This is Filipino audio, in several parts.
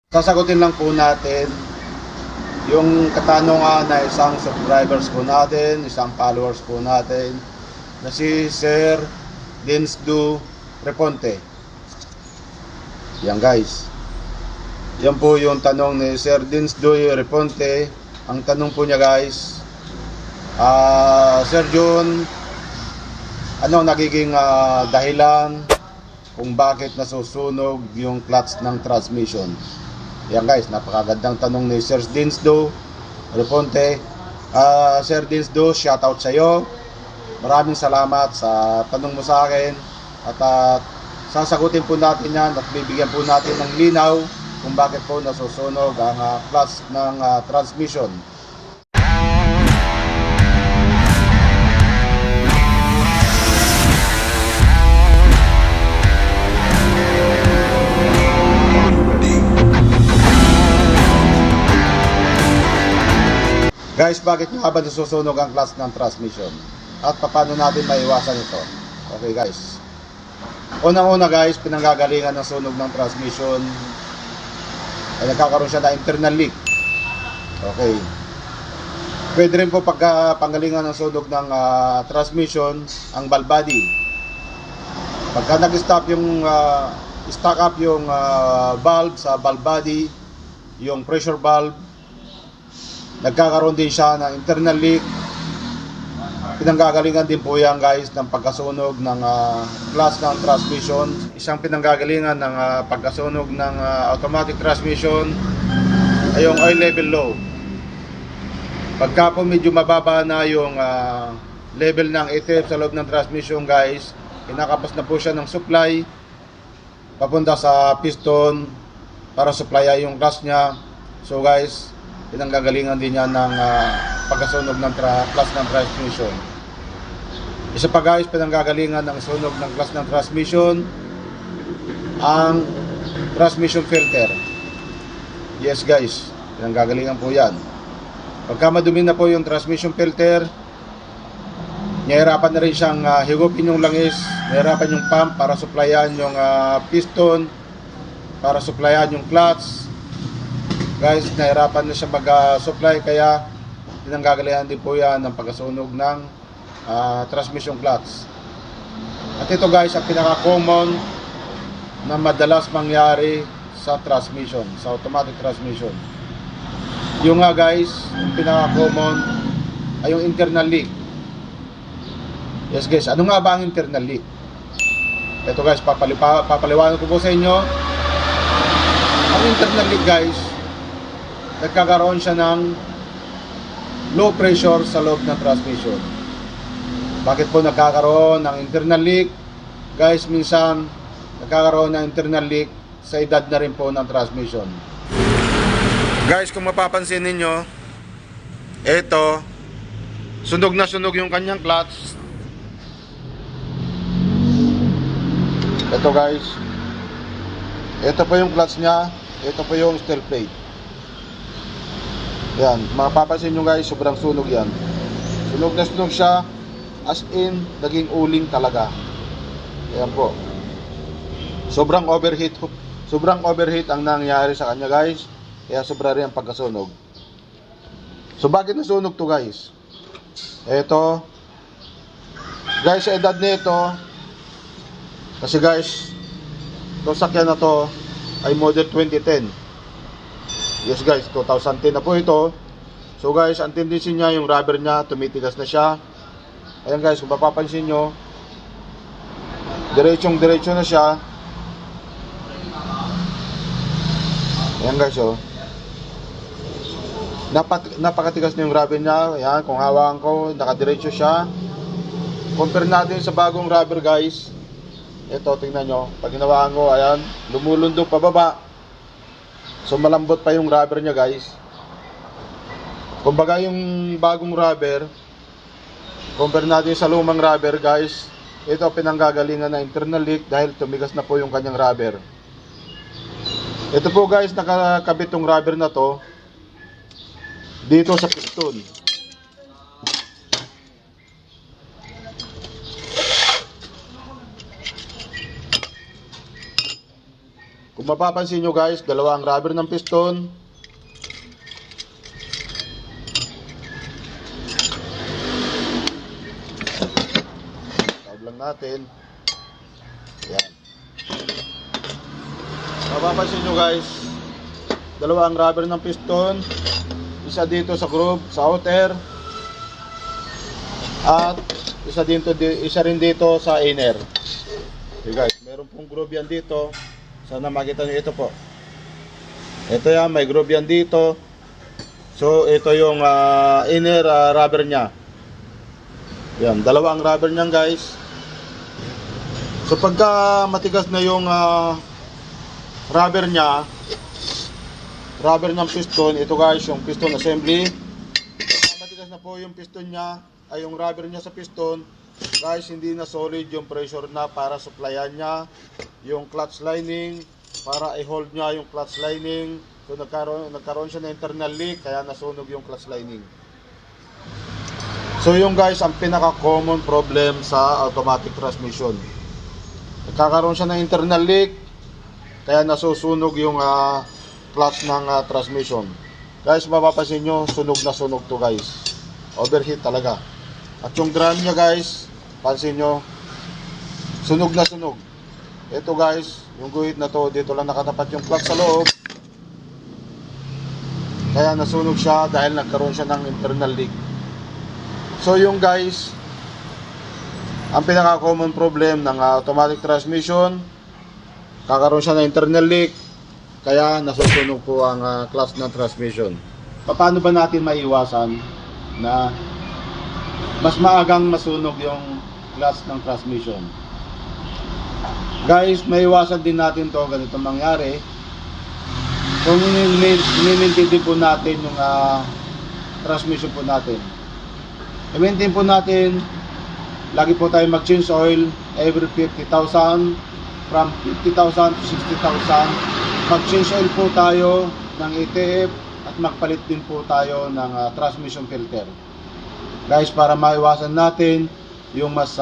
Sasagutin lang po natin yung katanungan na isang subscribers po natin, isang followers po natin na si Sir Dinsdu Reponte. Yan guys. Yan po yung tanong ni Sir Dinsdu Reponte. Ang tanong po niya guys, Sir Jun, anong nagiging dahilan kung bakit nasusunog yung clutch ng transmission? Yan guys, napakagandang tanong ni Sir Dinsdu Reponte. Sir Dinsdu, shoutout sa iyo. Maraming salamat sa tanong mo sa akin. At sasagutin po natin yan at bibigyan po natin ng linaw kung bakit po nasusunog ang clutch ng transmission. Guys, bakit nga ba nasusunog ang clutch ng transmission? At paano natin maiwasan ito? Okay guys. Unang-una guys, pinanggagalingan ng sunog ng transmission ay nagkakaroon siya ng internal leak. Okay. Pwede rin po panggalingan ng sunog ng transmission ang valve body. Pagka nag-stop yung stock up yung valve sa valve body, yung pressure valve, nagkakaroon din siya ng internal leak. Pinanggagalingan din po yan guys ng pagkasunog ng clutch ng transmission. Isang pinanggagalingan ng pagkasunog ng automatic transmission ay yung oil level low. Pagka po medyo mababa na yung level ng ATF sa loob ng transmission guys, kinakabas na po siya ng supply papunta sa piston para supply yung clutch niya. So guys, pinanggagalingan din yan ng pagkasunog ng clutch ng transmission. Isa pa guys, pinanggagalingan ng sunog ng clutch ng transmission ang transmission filter. Yes guys, pinanggagalingan po yan. Pagka madumi na po yung transmission filter, nahirapan na rin siyang higupin yung langis, nahirapan yung pump para supplyan yung piston, para supplyan yung clutch. Guys, nahirapan na siya mag-supply, kaya pinanggagalingan din po yan ng pagkasunog ng transmission clutch. At ito guys, ang pinaka-common na madalas mangyari sa transmission, sa automatic transmission. Yung guys, yung pinaka-common ay yung internal leak. Yes guys, ano nga ba ang internal leak? Ito guys, papaliwanag ko po sa inyo. Ang internal leak guys, nagkakaroon siya ng low pressure sa loob ng transmission. Bakit po nagkakaroon ng internal leak? Guys, minsan nagkakaroon ng internal leak sa edad na rin po ng transmission. Guys, kung mapapansin ninyo, ito, sunog na sunog yung kanyang clutch. Ito guys, ito po yung clutch niya, ito po yung steel plate. Yan, mapapansin nyo guys, sobrang sunog yan. Sunog na sunog siya, as in, naging uling talaga. Ayan po. Sobrang overheat ang nangyari sa kanya guys. Kaya sobra rin ang pagkasunog. So bakit nasunog to guys? Ito, guys, sa edad nito, kasi guys, itong sakyan na to ay model 2010. Yes guys, 2010 na po ito. So guys, ang tendency niya, yung rubber niya, tumitigas na siya. Ayan guys, kung mapapansin nyo, diretso na siya. Ayan guys, oh. Napakatigas na yung rubber niya. Ayan, kung hawakan ko, nakadiretso siya. Compare natin sa bagong rubber guys. Ito, tingnan nyo. Pag hinawakan ko, ayan, lumulundok pababa. So malambot pa yung rubber niya guys. Kumbaga yung bagong rubber, compare natin sa lumang rubber guys, ito pinanggagalingan na internal leak dahil tumigas na po yung kanyang rubber. Ito po guys, nakakabit yung rubber na to dito sa piston. Kung Kung mapapansin nyo guys, dalawang rubber ng piston. Tawag lang natin. Yan. Mapapansin nyo guys, dalawang rubber ng piston. Isa dito sa groove, sa outer. At isa rin dito sa inner. Okay guys, meron pong groove yan dito. Sana makita nyo ito po. Ito yan, may groove yan dito. So ito yung inner rubber nya. Yan, dalawang rubber nyan guys. So pagka matigas na yung rubber nya, rubber ng piston, ito guys yung piston assembly. Pagka matigas na po yung piston nya, ay yung rubber nya sa piston, guys, hindi na solid yung pressure na para supplyan nya yung clutch lining, para i-hold nya yung clutch lining. So nagkaroon siya ng internal leak, kaya nasunog yung clutch lining. So yung guys, ang pinaka common problem sa automatic transmission, nagkakaroon siya ng internal leak, kaya nasusunog yung clutch ng transmission. Guys, mapapansin nyo, sunog na sunog to guys, overheat talaga. At yung drum nya guys, pansin nyo, sunog na sunog. Ito guys, yung guhit na to, dito lang nakatapat yung plug sa loob, kaya nasunog siya dahil nagkaroon siya ng internal leak. So yung guys, ang pinaka common problem ng automatic transmission, kakaroon siya ng internal leak, kaya nasusunog po ang clutch ng transmission. Paano ba natin maiwasan na mas maagang masunog yung clutch ng transmission? Guys, maiwasan din natin to ganito mangyari kung i-maintain po natin yung transmission po natin. I-maintain po natin, lagi po tayo mag-change oil every 50,000, from 50,000 to 60,000. Mag-change oil po tayo ng ATF at magpalit din po tayo ng transmission filter. Guys, para maiwasan natin yung mas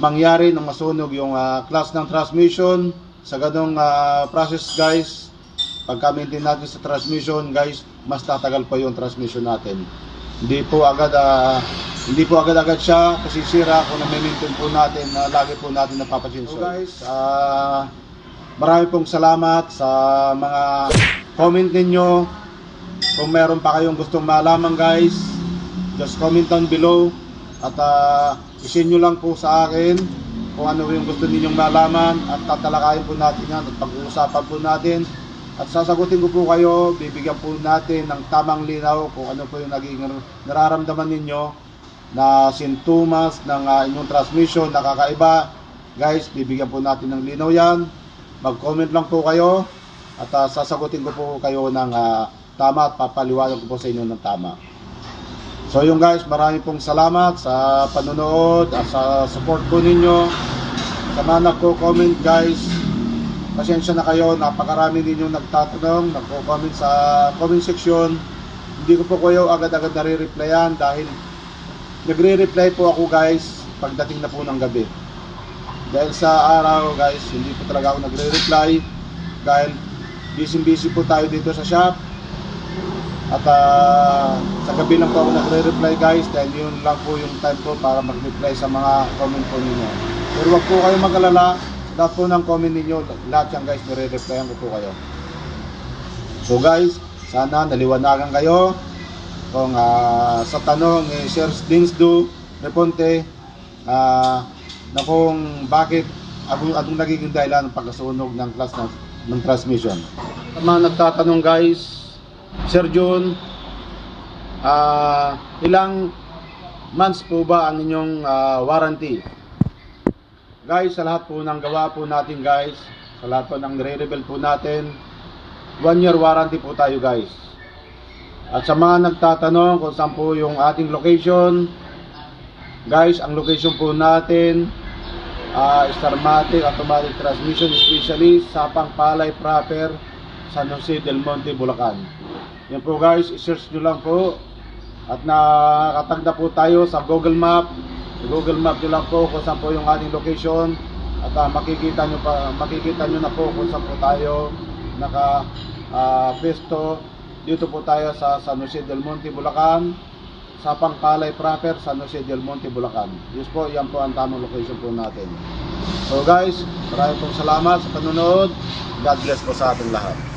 mangyari ng masunog yung clutch ng transmission. Sa ganong process guys, pagka-maintain natin sa transmission guys, mas tatagal pa yung transmission natin. Hindi po agad-agad siya kasi sira kung na-maintain po natin na lagi po natin napapachange. So guys, marami pong salamat sa mga comment ninyo. Kung meron pa kayong gustong malaman guys, just comment down below at isin nyo lang po sa akin kung ano yung gusto ninyong malaman at tatalakayin po natin yan at pag-uusapan po natin at sasagutin ko po kayo. Bibigyan po natin ng tamang linaw kung ano po yung naging nararamdaman ninyo na sintomas ng inyong transmission na kakaiba. Guys, bibigyan po natin ng linaw yan. Mag-comment lang po kayo at sasagutin ko po kayo ng tama at papaliwanag ko po sa inyo ng tama. So yung guys, marami pong salamat sa panonood at sa support po ninyo. Sa mga nagko-comment guys, pasensya na kayo, napakarami ninyong nagtatanong, nagko-comment sa comment section. Hindi ko po kayo agad-agad nare-replyan dahil nagre-reply po ako guys pagdating na po ng gabi. Dahil sa araw guys, hindi po talaga ako nagre-reply dahil busy po tayo dito sa shop. At sa gabi lang po ako nagre-reply guys dahil yun lang po yung time ko para mag-reply sa mga comment po ninyo. Pero wag po kayo mag-alala, lahat po ng comment ninyo, lahat yan guys, nire-replyan ko po kayo. So guys, sana naliwanagan kayo kung sa tanong ni Sir Dingsdo Reponte na kung bakit anong nagiging dahilan ng pagkasunog ng clutch ng transmission. Sa mga nagtatanong guys, Sir Jun, ilang months po ba ang inyong warranty? Guys, sa lahat po ng gawa po natin guys, sa lahat po ng nire-reveal po natin, 1 year warranty po tayo guys. At sa mga nagtatanong kung saan po yung ating location, guys, ang location po natin, Starmatic Automatic Transmission Specialist, Sapang Palay Proper, San Jose del Monte, Bulacan. Yan po guys, i-search nyo lang po at nakatag na po tayo sa Google Map. Google Map nyo lang po kung saan po yung ating location At makikita nyo na po kung saan po tayo naka pwesto. Dito po tayo sa San Jose del Monte, Bulacan, sa Pangkalay proper, San Jose del Monte, Bulacan. Yan po ang tamang location po natin. So guys, maraming pong salamat sa panonood. God bless po sa ating lahat.